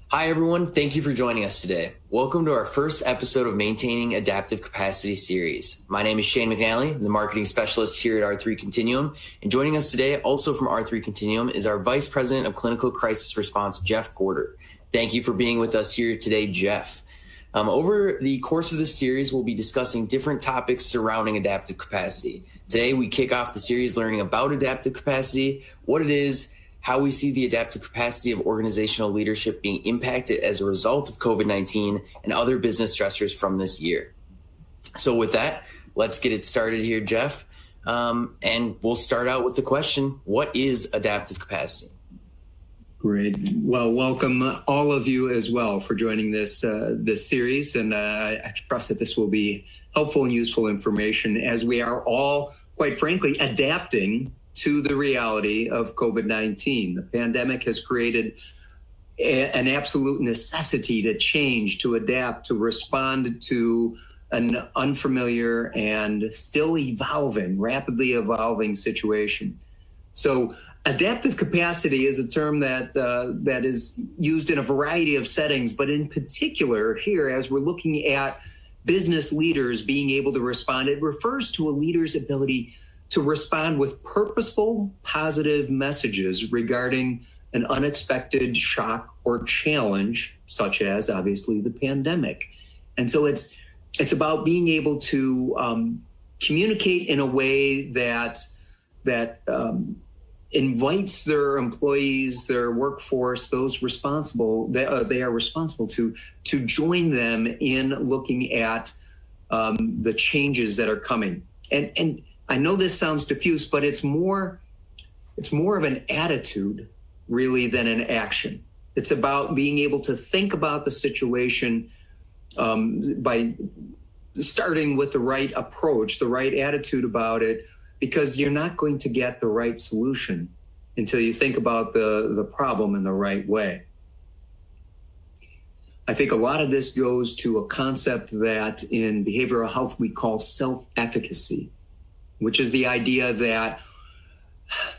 Hi, everyone. Thank you for joining us today. Welcome to our first episode of Maintaining Adaptive Capacity series. My name is Shane McNally, I'm the marketing specialist here at R3 Continuum. And joining us today, also from R3 Continuum, is our Vice President of Clinical Crisis Response, Jeff Gorder. Thank you for being with us here today, Jeff. Over the course of this series, we'll be discussing different topics surrounding adaptive capacity. Today, we kick off the series learning about adaptive capacity, what it is, how we see the adaptive capacity of organizational leadership being impacted as a result of COVID-19 and other business stressors from this year. So with that, let's get it started here, Jeff. And we'll start out with the question, what is adaptive capacity? Great. Well, welcome all of you as well for joining this series. And I trust that this will be helpful and useful information as we are all, quite frankly, adapting to the reality of COVID-19. The pandemic has created an absolute necessity to change, to adapt, to respond to an unfamiliar and still evolving, rapidly evolving situation. So adaptive capacity is a term that is used in a variety of settings, but in particular here, as we're looking at business leaders being able to respond, it refers to a leader's ability to respond with purposeful, positive messages regarding an unexpected shock or challenge, such as obviously the pandemic. And so it's about being able to communicate in a way that invites their employees, their workforce, those responsible they are responsible to join them in looking at the changes that are coming. And I know this sounds diffuse, but it's more of an attitude really than an action. It's about being able to think about the situation by starting with the right approach, the right attitude about it, because you're not going to get the right solution until you think about the problem in the right way. I think a lot of this goes to a concept that in behavioral health we call self-efficacy, which is the idea that,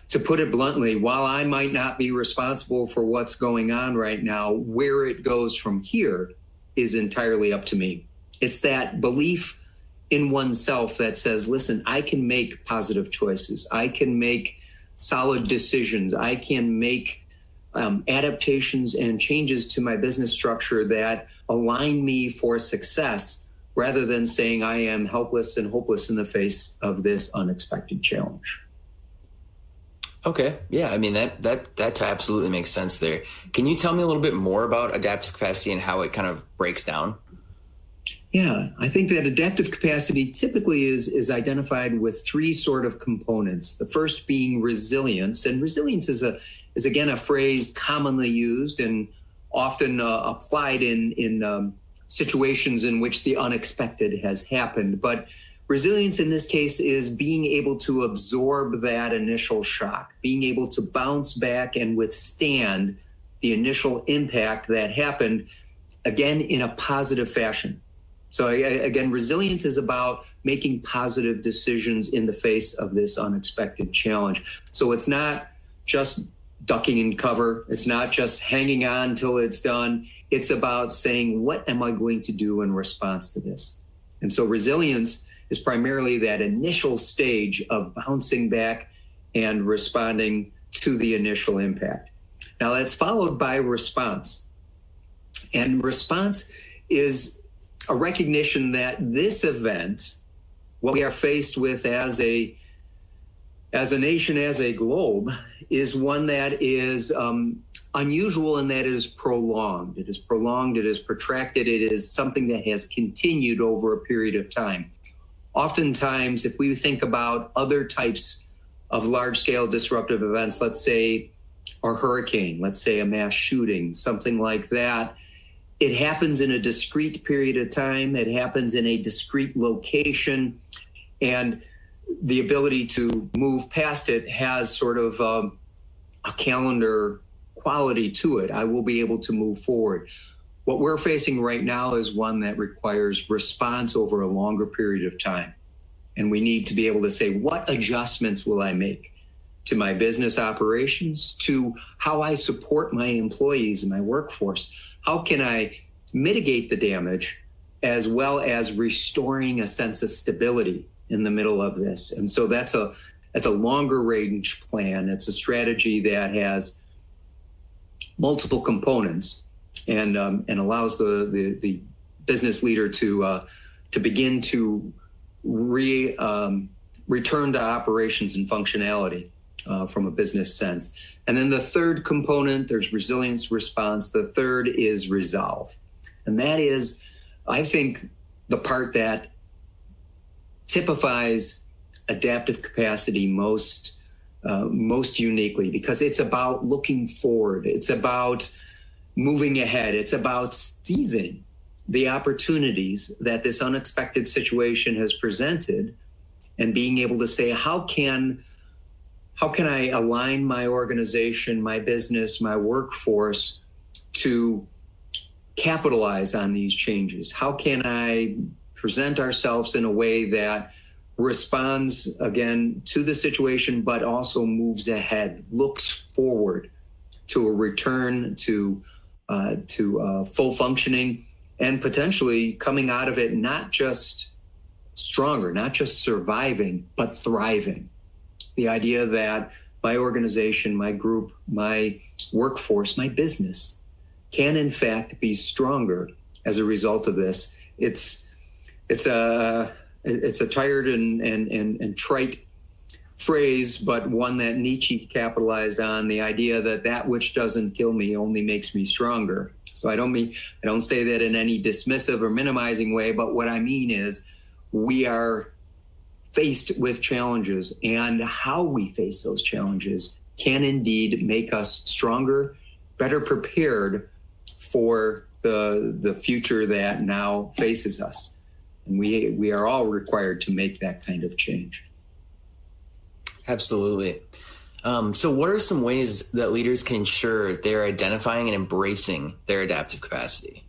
to put it bluntly, while I might not be responsible for what's going on right now, where it goes from here is entirely up to me. It's that belief in oneself that says, listen, I can make positive choices. I can make solid decisions. I can make adaptations and changes to my business structure that align me for success, rather than saying I am helpless and hopeless in the face of this unexpected challenge. Okay. Yeah. I mean, that absolutely makes sense there. Can you tell me a little bit more about adaptive capacity and how it kind of breaks down? Yeah, I think that adaptive capacity typically is identified with three sort of components. The first being resilience, and resilience is again a phrase commonly used and often applied in situations in which the unexpected has happened. But resilience in this case is being able to absorb that initial shock, being able to bounce back and withstand the initial impact that happened, again, in a positive fashion. So again, resilience is about making positive decisions in the face of this unexpected challenge. So it's not just ducking in cover. It's not just hanging on till it's done. It's about saying, what am I going to do in response to this? And so resilience is primarily that initial stage of bouncing back and responding to the initial impact. Now that's followed by response. And response is a recognition that this event, what we are faced with as a nation, as a globe, is one that is unusual and that is prolonged. It is prolonged, it is protracted, it is something that has continued over a period of time. Oftentimes, if we think about other types of large-scale disruptive events, let's say a hurricane, let's say a mass shooting, something like that, it happens in a discrete period of time, it happens in a discrete location, and the ability to move past it has sort of a calendar quality to it. I will be able to move forward. What we're facing right now is one that requires response over a longer period of time. And we need to be able to say, what adjustments will I make to my business operations, to how I support my employees and my workforce. How can I mitigate the damage as well as restoring a sense of stability in the middle of this? And so that's a longer range plan. It's a strategy that has multiple components and allows the business leader to begin to return to operations and functionality from a business sense. And then the third component, there's resilience response. The third is resolve. And that is, I think, the part that typifies adaptive capacity most uniquely, because it's about looking forward. It's about moving ahead. It's about seizing the opportunities that this unexpected situation has presented and being able to say, how can I align my organization, my business, my workforce to capitalize on these changes? How can I present ourselves in a way that responds, again, to the situation, but also moves ahead, looks forward to a return to full functioning, and potentially coming out of it not just stronger, not just surviving, but thriving. The idea that my organization, my group, my workforce, my business can in fact be stronger as a result of this. It's a tired and trite phrase, but one that Nietzsche capitalized on, the idea that which doesn't kill me only makes me stronger. So I don't say that in any dismissive or minimizing way, but what I mean is we are faced with challenges, and how we face those challenges can indeed make us stronger, better prepared for the future that now faces us. And we are all required to make that kind of change. Absolutely. So what are some ways that leaders can ensure they're identifying and embracing their adaptive capacity?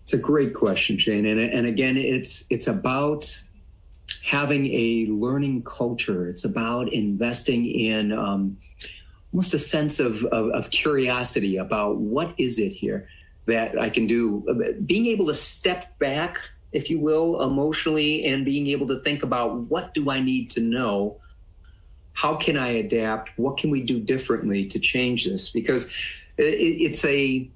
It's a great question, Shane. And again, it's about having a learning culture. It's about investing in almost a sense of curiosity about what is it here that I can do. Being able to step back, if you will, emotionally, and being able to think about, what do I need to know? How can I adapt? What can we do differently to change this? Because it's a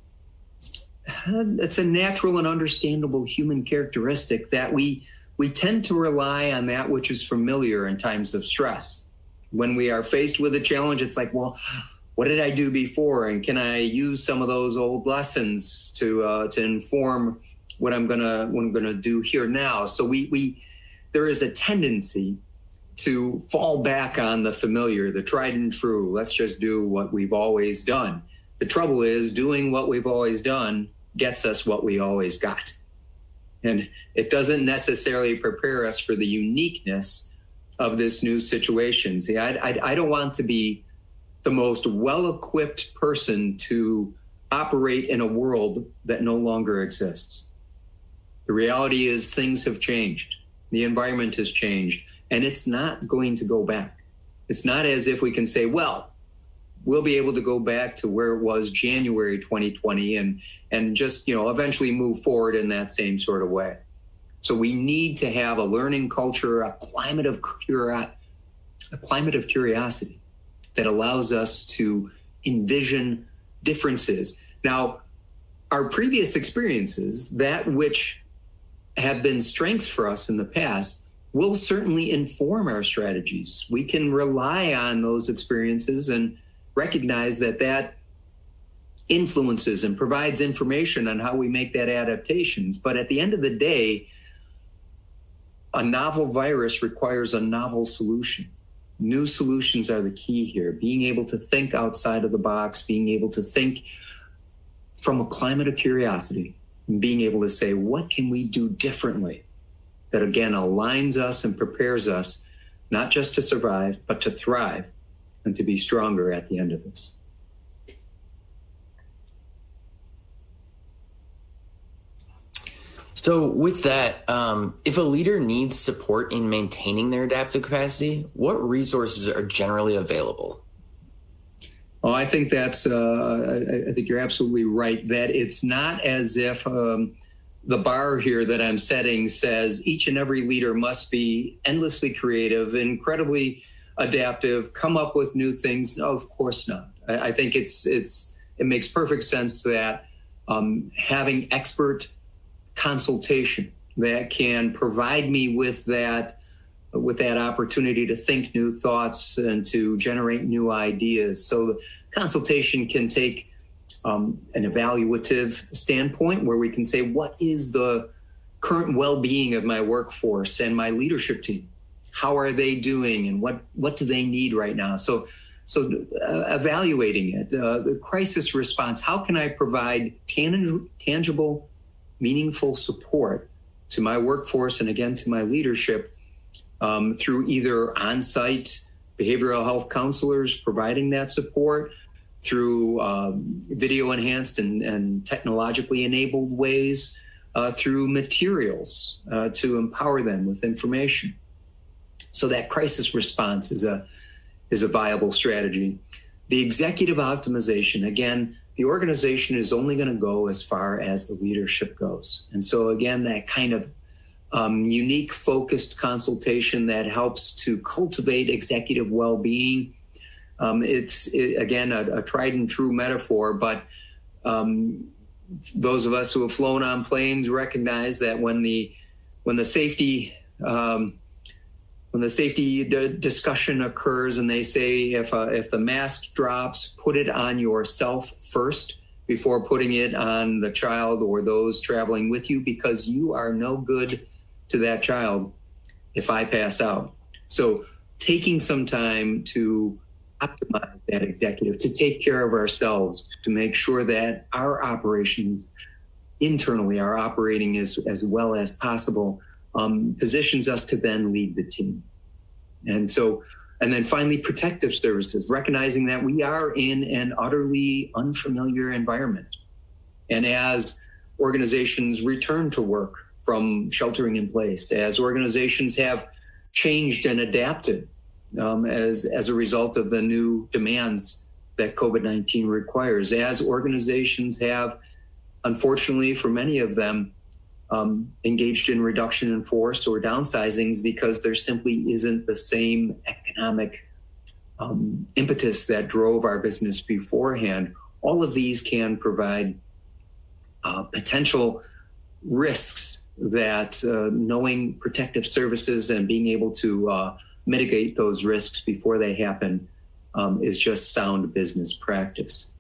natural and understandable human characteristic that we tend to rely on that which is familiar in times of stress. When we are faced with a challenge, it's like, well, what did I do before? And can I use some of those old lessons to inform what I'm gonna do here now? So there is a tendency to fall back on the familiar, the tried and true. Let's just do what we've always done. The trouble is, doing what we've always done gets us what we always got. And it doesn't necessarily prepare us for the uniqueness of this new situation. See, I don't want to be the most well-equipped person to operate in a world that no longer exists. The reality is things have changed. The environment has changed, and it's not going to go back. It's not as if we can say, well, we'll be able to go back to where it was January 2020 and just, eventually move forward in that same sort of way. So we need to have a learning culture, a climate of curiosity that allows us to envision differences. Now, our previous experiences, that which have been strengths for us in the past, will certainly inform our strategies. We can rely on those experiences and recognize that influences and provides information on how we make that adaptations. But at the end of the day, a novel virus requires a novel solution. New solutions are the key here. Being able to think outside of the box, being able to think from a climate of curiosity, and being able to say, what can we do differently that, again, aligns us and prepares us not just to survive, but to thrive and to be stronger at the end of this. So with that, if a leader needs support in maintaining their adaptive capacity, what resources are generally available? Oh, I think I think you're absolutely right that it's not as if the bar here that I'm setting says each and every leader must be endlessly creative, incredibly adaptive, come up with new things. No, of course not. I think it makes perfect sense that having expert consultation that can provide me with that opportunity to think new thoughts and to generate new ideas. So the consultation can take an evaluative standpoint where we can say, what is the current well-being of my workforce and my leadership team? How are they doing and what do they need right now? So evaluating it, the crisis response, how can I provide tangible, meaningful support to my workforce and again to my leadership through either on-site behavioral health counselors providing that support, through video enhanced and technologically enabled ways, through materials to empower them with information. So that crisis response is a viable strategy. The executive optimization, again, the organization is only going to go as far as the leadership goes. And so again, that kind of unique focused consultation that helps to cultivate executive well-being. It's again, a tried and true metaphor, but those of us who have flown on planes recognize that when the safety discussion occurs and they say if the mask drops, put it on yourself first before putting it on the child or those traveling with you, because you are no good to that child if I pass out. So taking some time to optimize that executive, to take care of ourselves, to make sure that our operations internally are operating as well as possible, positions us to then lead the team. And then finally, protective services, recognizing that we are in an utterly unfamiliar environment. And as organizations return to work from sheltering in place, as organizations have changed and adapted as a result of the new demands that COVID-19 requires, as organizations have, unfortunately for many of them, engaged in reduction in force or downsizings because there simply isn't the same economic impetus that drove our business beforehand. All of these can provide potential risks that knowing protective services and being able to mitigate those risks before they happen is just sound business practice.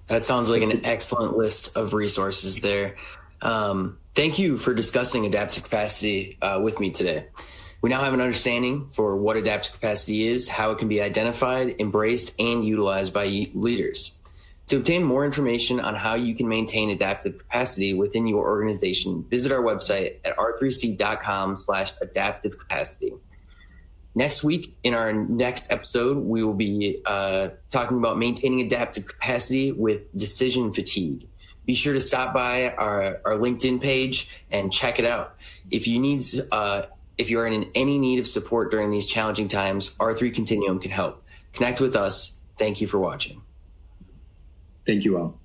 That sounds like an excellent list of resources there. Thank you for discussing adaptive capacity with me today. We now have an understanding for what adaptive capacity is, how it can be identified, embraced, and utilized by leaders. To obtain more information on how you can maintain adaptive capacity within your organization, visit our website at r3c.com/adaptive capacity. Next week, in our next episode, we will be talking about maintaining adaptive capacity with decision fatigue. Be sure to stop by our LinkedIn page and check it out. If you are in any need of support during these challenging times, R3 Continuum can help. Connect with us. Thank you for watching. Thank you all.